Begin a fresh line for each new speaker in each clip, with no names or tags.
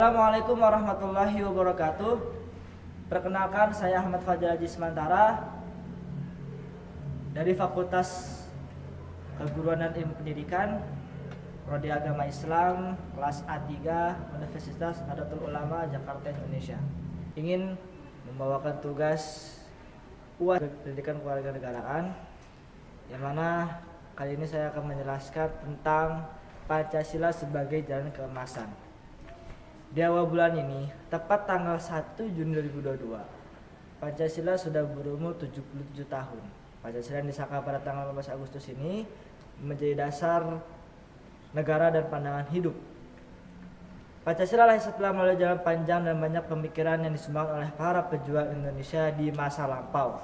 Assalamualaikum warahmatullahi wabarakatuh. Perkenalkan, saya Ahmad Fajar Jismantara dari Fakultas Keguruan dan Ilmu Pendidikan, Prodi Agama Islam, kelas A3, Universitas Nahdlatul Ulama, Jakarta, Indonesia. Ingin membawakan tugas UAS Pendidikan Kewarganegaraan, yang mana kali ini saya akan menjelaskan tentang Pancasila sebagai jalan keemasan. Di awal bulan ini, tepat tanggal 1 Juni 2022, Pancasila sudah berumur 77 tahun. Pancasila yang disahkan pada tanggal 15 Agustus ini menjadi dasar negara dan pandangan hidup. Pancasila lahir setelah melalui jalan panjang dan banyak pemikiran yang disumbangkan oleh para pejuang Indonesia di masa lampau.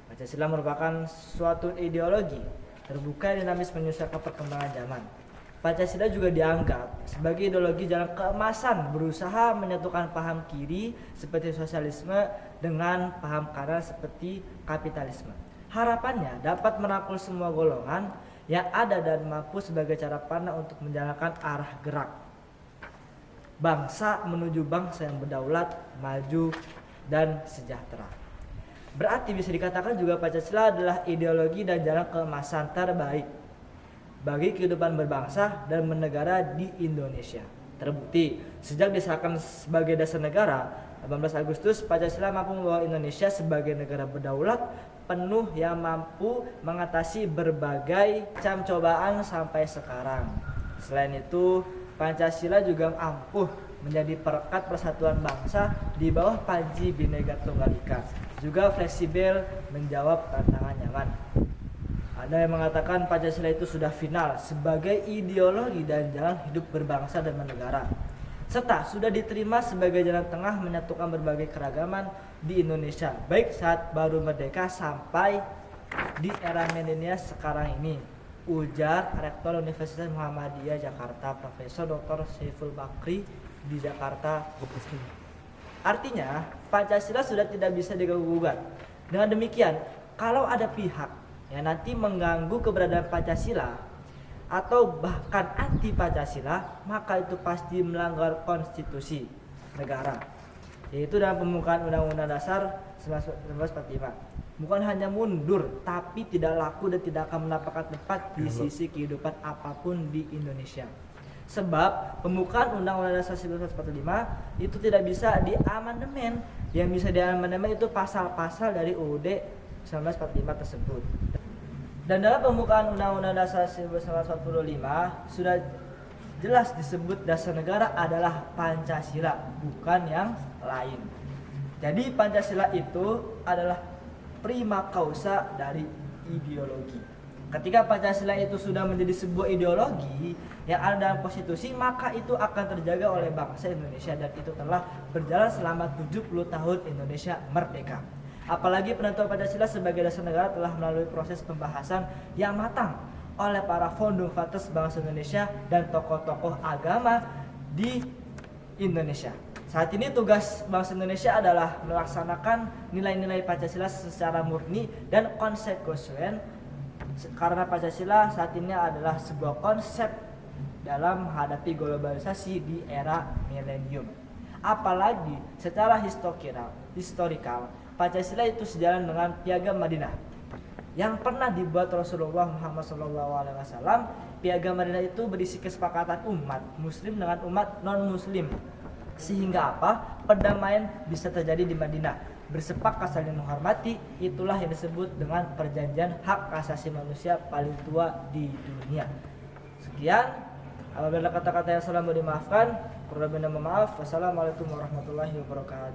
Pancasila merupakan suatu ideologi terbuka yang dinamis menyesuaikan perkembangan zaman. Pancasila juga dianggap sebagai ideologi jalan keemasan, berusaha menyatukan paham kiri seperti sosialisme dengan paham kanan seperti kapitalisme. Harapannya dapat merangkul semua golongan yang ada dan mampu sebagai cara pandang untuk menjalankan arah gerak bangsa menuju bangsa yang berdaulat, maju, dan sejahtera. Berarti bisa dikatakan juga Pancasila adalah ideologi dan jalan keemasan terbaik bagi kehidupan berbangsa dan bernegara di Indonesia. Terbukti, sejak disahkan sebagai dasar negara, 18 Agustus, Pancasila mampu membawa Indonesia sebagai negara berdaulat penuh yang mampu mengatasi berbagai macam cobaan sampai sekarang. Selain itu, Pancasila juga ampuh menjadi perekat persatuan bangsa di bawah Panji Bhinneka Tunggal Ika, juga fleksibel menjawab tantangan zaman. Ada yang mengatakan Pancasila itu sudah final sebagai ideologi dan jalan hidup berbangsa dan bernegara, serta sudah diterima sebagai jalan tengah menyatukan berbagai keragaman di Indonesia, baik saat baru merdeka sampai di era milenial sekarang ini, ujar Rektor Universitas Muhammadiyah Jakarta, Profesor Dr. Saiful Bakri di Jakarta. Artinya, Pancasila sudah tidak bisa diganggu-gugat. Dengan demikian, kalau ada pihak yang nanti mengganggu keberadaan Pancasila atau bahkan anti Pancasila, maka itu pasti melanggar konstitusi negara, yaitu dalam pembukaan Undang-Undang Dasar 1945. Bukan hanya mundur, tapi tidak laku dan tidak akan mendapatkan tempat di sisi kehidupan apapun di Indonesia. Sebab pembukaan Undang-Undang Dasar 1945 itu tidak bisa diamandemen. Yang bisa diamandemen itu pasal-pasal dari UUD 1945 tersebut. Dan dalam pembukaan Undang-Undang Dasar 1945 sudah jelas disebut dasar negara adalah Pancasila, bukan yang lain. Jadi Pancasila itu adalah prima causa dari ideologi. Ketika Pancasila itu sudah menjadi sebuah ideologi yang ada dalam konstitusi, maka itu akan terjaga oleh bangsa Indonesia, dan itu telah berjalan selama 70 tahun Indonesia merdeka. Apalagi penentuan Pancasila sebagai dasar negara telah melalui proses pembahasan yang matang oleh para founding fathers bangsa Indonesia dan tokoh-tokoh agama di Indonesia. Saat ini tugas bangsa Indonesia adalah melaksanakan nilai-nilai Pancasila secara murni dan konsekuen, karena Pancasila saat ini adalah sebuah konsep dalam menghadapi globalisasi di era milenium. Apalagi secara historikal, Pancasila itu sejalan dengan Piagam Madinah yang pernah dibuat Rasulullah Muhammad SAW. Piagam Madinah itu berisi kesepakatan umat Muslim dengan umat non-Muslim, sehingga apa? Perdamaian bisa terjadi di Madinah. Bersepakat saling menghormati, itulah yang disebut dengan perjanjian hak asasi manusia paling tua di dunia. Sekian, apabila kata-kata yang salah mau dimaafkan, kurang lebihnya mohon maaf. Wassalamualaikum warahmatullahi wabarakatuh.